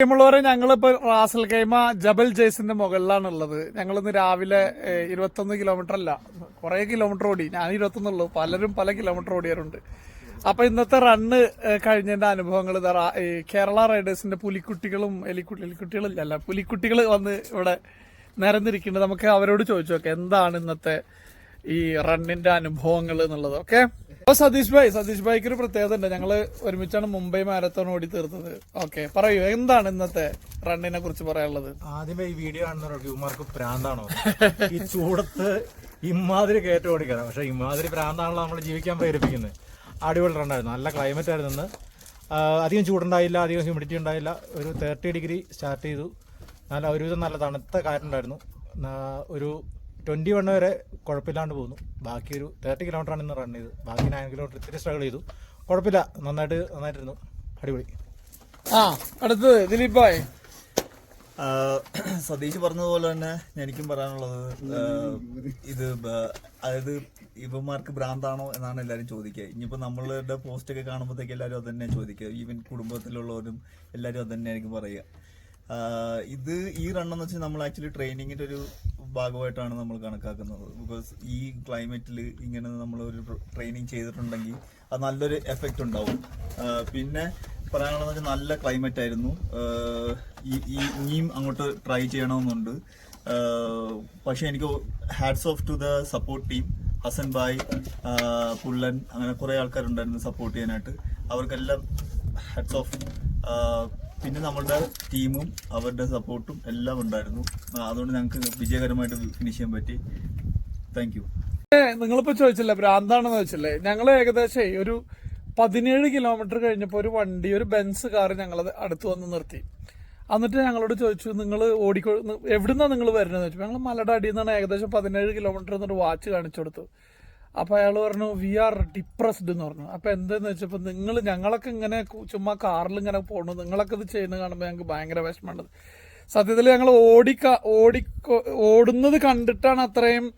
ുള്ളവരെ ഞങ്ങളിപ്പോ Ras al Khaimah ജബൽ ജയ്സിന്റെ മുകളിലാണുള്ളത്. ഞങ്ങളിന്ന് രാവിലെ 21 കിലോമീറ്റർ അല്ല, കുറെ കിലോമീറ്റർ ഓടി. ഞാൻ 21 ഉള്ളൂ, പലരും പല കിലോമീറ്റർ ഓടിയവരുണ്ട്. അപ്പൊ ഇന്നത്തെ റണ്ണ് കഴിഞ്ഞതിന്റെ അനുഭവങ്ങൾ കേരള റൈഡേഴ്സിന്റെ പുലിക്കുട്ടികൾ വന്ന് ഇവിടെ നിരന്നിരിക്കുന്നുണ്ട്. നമുക്ക് അവരോട് ചോദിച്ചു നോക്കാം എന്താണ് ഇന്നത്തെ ഈ റണ്ണിന്റെ അനുഭവങ്ങൾ എന്നുള്ളത്. ഓക്കെ, അപ്പൊ സതീഷ് ഭായിക്ക് ഒരു പ്രത്യേകത ഉണ്ട്. ഞങ്ങള് ഒരുമിച്ചാണ് മുംബൈ മാരത്തോൺ ഓടി തീർത്തത്. ഓക്കെ, പറയൂ, എന്താണ് ഇന്നത്തെ റണ്ണിനെ കുറിച്ച് പറയാനുള്ളത്? ആദ്യമേ ഈ വീഡിയോ കാണുന്ന റിവ്യൂമാർക്ക് പ്രാന്താണോ ഈ ചൂടത്ത് ഇമാതിരി കയറ്റം ഓടിക്കണം? പക്ഷെ ഇമാതിരി പ്രാന്താണല്ലോ നമ്മൾ ജീവിക്കാൻ പ്രേരിപ്പിക്കുന്നത്. അടിപൊളി റണ്ണായിരുന്നു, നല്ല ക്ലൈമറ്റ് ആയിരുന്നു ഇന്ന്. അധികം ചൂടുണ്ടായില്ല, അധികം ഹ്യൂമിഡിറ്റി ഉണ്ടായില്ല. ഒരു 30 ഡിഗ്രി സ്റ്റാർട്ട് ചെയ്തു. നല്ല ഒരുവിധം നല്ല തണുത്ത കാറ്റുണ്ടായിരുന്നു. ഒരു 21 വരെ കുഴപ്പമില്ലാണ്ട് പോകുന്നു. ബാക്കി ഒരു 30 കിലോമീറ്ററാണ് ഇന്ന് റൺ ചെയ്ത്. ബാക്കി 9 കിലോമീറ്റർ ഇത്തിരി സ്ട്രഗിൾ ചെയ്തു. കുഴപ്പമില്ല, നന്നായിട്ടിരുന്നു. അടിപൊളി. അടുത്തത് ദിലീപ് ഭായ്. സതീഷ് പറഞ്ഞതുപോലെ തന്നെ എനിക്കും പറയാനുള്ളത്, ഇത് അതായത് ഇവന്മാർക്ക് ഭ്രാന്താണോ എന്നാണ് എല്ലാവരും ചോദിക്കുക. ഇനിയിപ്പോൾ നമ്മളുടെ പോസ്റ്റൊക്കെ കാണുമ്പോഴത്തേക്ക് എല്ലാവരും അത് തന്നെ ചോദിക്കുക. ഈവൻ കുടുംബത്തിലുള്ളവരും എല്ലാവരും അത് തന്നെയായിരിക്കും പറയുക. ഈ റണ്ണെന്ന് വെച്ചാൽ നമ്മൾ ആക്ച്വലി ട്രെയിനിങ്ങിന്റെ ഒരു ഭാഗമായിട്ടാണ് നമ്മൾ കണക്കാക്കുന്നത്. ബിക്കോസ് ഈ ക്ലൈമറ്റിൽ ഇങ്ങനെ നമ്മൾ ഒരു ട്രെയിനിങ് ചെയ്തിട്ടുണ്ടെങ്കിൽ അത് നല്ലൊരു എഫക്റ്റ് ഉണ്ടാവും. പിന്നെ പറയാനുള്ളത് വെച്ചാൽ നല്ല ക്ലൈമറ്റ് ആയിരുന്നു. ഇനിയും അങ്ങോട്ട് ട്രൈ ചെയ്യണമെന്നുണ്ട്. പക്ഷെ എനിക്ക് hats off to the support team. Hasan ഭായ്, പുള്ളൻ, അങ്ങനെ കുറെ ആൾക്കാരുണ്ടായിരുന്നു സപ്പോർട്ട് ചെയ്യാനായിട്ട്. അവർക്കെല്ലാം ഹാറ്റ്സ് ഓഫ്. പിന്നെ നമ്മളുടെ ടീമും അവരുടെ സപ്പോർട്ടും എല്ലാം ഉണ്ടായിരുന്നു. അതുകൊണ്ട് ഞങ്ങൾക്ക് വിജയകരമായിട്ട് ഫിനിഷ് ചെയ്യാൻ പറ്റി. Thank you. നിങ്ങളിപ്പോ ചോദിച്ചില്ലേ ഭ്രാന്താണെന്ന് വെച്ചല്ലേ, ഞങ്ങള് ഏകദേശം ഒരു 17 കിലോമീറ്റർ കഴിഞ്ഞപ്പോ ഒരു ബെൻസ് കാർ ഞങ്ങളത് അടുത്ത് വന്ന് നിർത്തി. എന്നിട്ട് ഞങ്ങളോട് ചോദിച്ചു, നിങ്ങൾ എവിടുന്നാ നിങ്ങൾ വരുന്നത് ചോദിച്ചു. ഞങ്ങൾ മലയുടെ അടിയിൽ നിന്നാണ്, ഏകദേശം 17 കിലോമീറ്റർ എന്നൊരു വാച്ച് കാണിച്ചു കൊടുത്തു. അപ്പൊ അയാൾ പറഞ്ഞു വി ആർ ഡിപ്രസ്ഡ് എന്ന് പറഞ്ഞു. അപ്പൊ എന്താന്ന് വെച്ചപ്പോ ഞങ്ങളൊക്കെ ഇങ്ങനെ ചുമ്മാ കാറിൽ ഇങ്ങനെ പോകണു, നിങ്ങളൊക്കെ ഇത് ചെയ്യുന്നത് കാണുമ്പോൾ ഞങ്ങൾക്ക് ഭയങ്കര വിഷമമുണ്ട്. സത്യത്തിൽ ഞങ്ങൾ ഓടുന്നത് കണ്ടിട്ടാണ് അത്രയും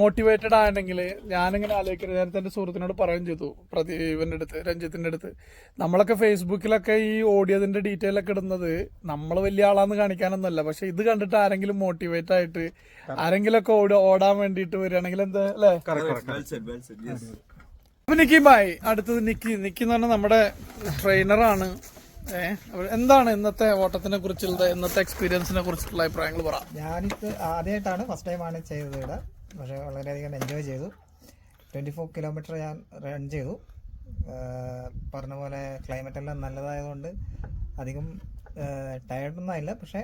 മോട്ടിവേറ്റഡ് ആണെങ്കിൽ. ഞാനിങ്ങനെ ആലോചിക്കുന്നത്, നേരത്തെ എന്റെ സുഹൃത്തിനോട് പറയുകയും ചെയ്തു, ഇവന്റെ അടുത്ത്, രഞ്ജിത്തിന്റെ അടുത്ത്, നമ്മളൊക്കെ ഫേസ്ബുക്കിലൊക്കെ ഈ ഓടിയതിന്റെ ഡീറ്റെയിൽ ഒക്കെ ഇടുന്നത് നമ്മൾ വലിയ ആളാന്ന് കാണിക്കാനൊന്നുമല്ല. പക്ഷെ ഇത് കണ്ടിട്ട് ആരെങ്കിലും മോട്ടിവേറ്റ് ആയിട്ട് ആരെങ്കിലും ഒക്കെ ഓടാൻ വേണ്ടിയിട്ട് വരികയാണെങ്കിൽ എന്താ അല്ലേ? അപ്പൊ നിക്കി ബായ്, അടുത്തത് നിക്കി എന്ന് പറഞ്ഞാൽ നമ്മുടെ ട്രെയിനറാണ്. എന്താണ് ഇന്നത്തെ ഓട്ടത്തിനെ കുറിച്ചുള്ള, ഇന്നത്തെ എക്സ്പീരിയൻസിനെ കുറിച്ചുള്ള അഭിപ്രായങ്ങൾ പറ. ഞാനിത് ആദ്യമായിട്ടാണ്, ഫസ്റ്റ് ടൈമാണ് ചെയ്തത് ഇവിടെ. പക്ഷേ വളരെയധികം എൻജോയ് ചെയ്തു. 24 കിലോമീറ്റർ ഞാൻ റൺ ചെയ്തു. പറഞ്ഞ പോലെ ക്ലൈമറ്റ് എല്ലാം നല്ലതായതുകൊണ്ട് അധികം ടയർഡൊന്നും ആയില്ല. പക്ഷേ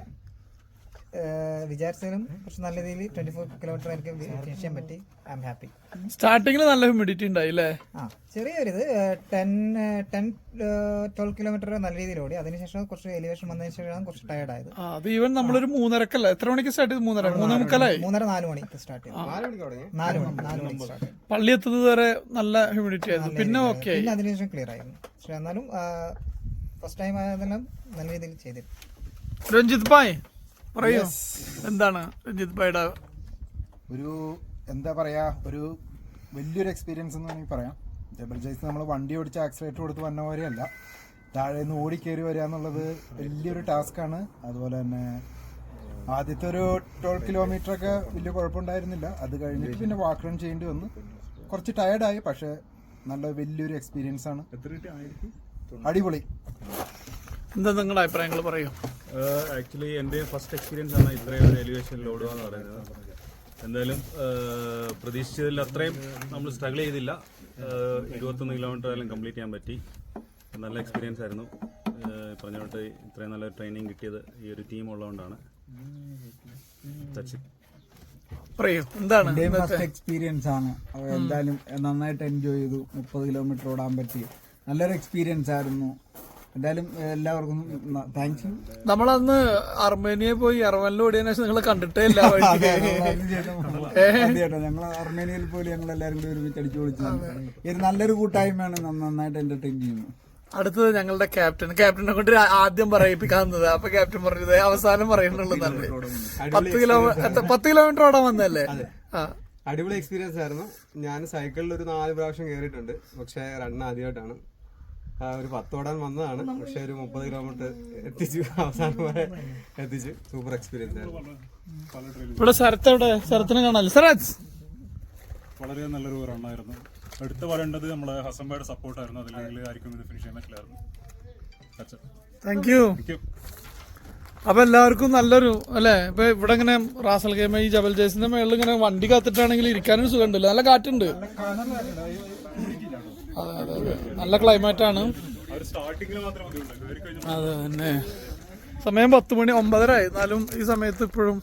വിചാരിച്ചതിലും കുറച്ച് നല്ല രീതിയിൽ 24 കിലോമീറ്റർ എനിക്ക് ഫിനിഷ് ചെയ്യാൻ പറ്റി. I am happy. സ്റ്റാർട്ടിങ്ങിൽ നല്ല ഹ്യൂമിഡിറ്റി ഉണ്ടായില്ലേ? ചെറിയൊരിത് 10-12 കിലോമീറ്റർ നല്ല രീതിയിൽ ഓടി. അതിനുശേഷം കുറച്ച് എലിവേഷൻ വന്നതിന് ശേഷം കുറച്ച് ടയർഡ് ആയത്. അത് ഈവൻ നമ്മളൊരു 3:30 എത്ര മണിക്ക് സ്റ്റാർട്ട് ചെയ്ത്? 3:30-4 മണിക്ക് സ്റ്റാർട്ട് ചെയ്തു. 4 മണിക്ക് സ്റ്റാർട്ട് ചെയ്തു. പള്ളി എത്തുന്നത് വരെ നല്ല ഹ്യൂമിഡിറ്റി ആയിരുന്നു. പിന്നെ ഓക്കെ, പിന്നെ അതിനുശേഷം ക്ലിയർ ആയിരുന്നു. പക്ഷെ എന്നാലും ഫസ്റ്റ് ടൈം ആയതെല്ലാം നല്ല രീതിയിൽ ചെയ്തിരുന്നു. രഞ്ജിത് ഭായ് പറയൂ, എന്താണ് രഞ്ജിത് ഭായിയുടെ എന്താ പറയാ, ഒരു വലിയൊരു എക്സ്പീരിയൻസ് എന്ന് വേണമെങ്കിൽ പറയാം. ജബൽ ജയ്സ് നമ്മൾ വണ്ടി ഓടിച്ച് ആക്സിലേറ്റർ കൊടുത്ത് വന്ന പോലെയല്ല, താഴെ നിന്ന് ഓടിക്കയറി വരിക എന്നുള്ളത് വലിയൊരു ടാസ്ക്കാണ്. അതുപോലെ തന്നെ ആദ്യത്തെ ഒരു 12 കിലോമീറ്റർ ഒക്കെ വലിയ കുഴപ്പമുണ്ടായിരുന്നില്ല. അത് കഴിഞ്ഞിട്ട് പിന്നെ വാക്ക് റൺ ചെയ്യേണ്ടി വന്നു. കുറച്ച് ടയർഡായി, പക്ഷെ നല്ല വലിയൊരു എക്സ്പീരിയൻസ് ആണ്. അടിപൊളി. എന്താ നിങ്ങളുടെ അഭിപ്രായങ്ങൾ പറയൂ? ആക്ച്വലി എൻ്റെ ഫസ്റ്റ് എക്സ്പീരിയൻസ് ആണ് ഇത്രയും ഒരു എലിവേഷനിൽ ഓടുക എന്ന് പറയുന്നത്. എന്തായാലും പ്രതീക്ഷിച്ചതിൽ അത്രയും നമ്മൾ സ്ട്രഗിൾ ചെയ്തില്ല. 21 കിലോമീറ്റർ ആയാലും കംപ്ലീറ്റ് ചെയ്യാൻ പറ്റി. നല്ല എക്സ്പീരിയൻസ് ആയിരുന്നു. പറഞ്ഞോട്ട് ഇത്രയും നല്ല ട്രെയിനിങ് കിട്ടിയത് ഈ ഒരു ടീം ഉള്ളതുകൊണ്ടാണ്. പറയൂ, എന്താണ് ഫസ്റ്റ് എക്സ്പീരിയൻസ് ആണ്. എന്തായാലും നന്നായിട്ട് എൻജോയ് ചെയ്തു. 30 കിലോമീറ്റർ ഓടാൻ പറ്റി. നല്ലൊരു എക്സ്പീരിയൻസ് ആയിരുന്നു. എന്തായാലും എല്ലാവർക്കും താങ്ക്സ്. നമ്മളന്ന് അർമേനിയ പോയി എറവനിൽ ഓടിയതിനു ശേഷം നിങ്ങൾ കണ്ടിട്ടേ ഇല്ല. ഞങ്ങൾ അർമേനിയയിൽ പോയി ഞങ്ങൾ എല്ലാവരും കൂടി ഒരുമിച്ച് അടിച്ചു പൊളിച്ചു. ഇത് നല്ലൊരു കൂട്ടായ്മയാണ്. നന്നായിട്ട് എന്റർടൈൻ ചെയ്യുന്നു. അടുത്തത് ഞങ്ങളുടെ ക്യാപ്റ്റനെ കൊണ്ട് ആദ്യം പറയിപ്പിക്കാവുന്നത്. അപ്പൊ ക്യാപ്റ്റൻ പറഞ്ഞത് അവസാനം പറയുന്നുള്ളതാണ്. 10 കിലോമീറ്റർ ഓടാൻ വന്നല്ലേ? അടിപൊളി എക്സ്പീരിയൻസ് ആയിരുന്നു. ഞാൻ സൈക്കിളിൽ ഒരു 4 പ്രാവശ്യം കയറിയിട്ടുണ്ട്. പക്ഷെ റൺ ആദ്യമായിട്ടാണ്. ഒരു 10 ഓടാൻ വന്നതാണ്, പക്ഷെ ഒരു 30 കിലോമീറ്റർ എത്തിച്ചു, അവസാനം വരെ എത്തിച്ചു. സൂപ്പർ എക്സ്പീരിയൻസ് ആയിരുന്നു. ഇവിടെ ശരത്ത് എവിടെ? ശരത്തിനെ കാണാല്ലേ? ശരത് വളരെ നല്ലൊരു റണ്ണായിരുന്നു. എടുത്തു പറയേണ്ടത് നമ്മുടെ ഹസൻബായുടെ സപ്പോർട്ടായിരുന്നു. അതില്ലെങ്കിൽ ആർക്കും ഇത് ഫിനിഷ് ചെയ്യാൻ പറ്റില്ലായിരുന്നു. Thank you. അപ്പൊ എല്ലാവർക്കും നല്ലൊരു അല്ലേ. ഇപ്പൊ ഇവിടെ ഇങ്ങനെ റാസൽ ഗെയിം ഈ ജബൽ ജയ്സിന്റെ മേളിൽ ഇങ്ങനെ വണ്ടി കാത്തിട്ടാണെങ്കിൽ ഇരിക്കാനും സുഖമുണ്ടല്ലോ, നല്ല കാറ്റുണ്ട്. അതെ അതെ അതെ, നല്ല ക്ലൈമറ്റ് ആണ്. അതെ തന്നെ. സമയം 10 മണി 9:30 ആയി. എന്നാലും ഈ സമയത്ത് ഇപ്പോഴും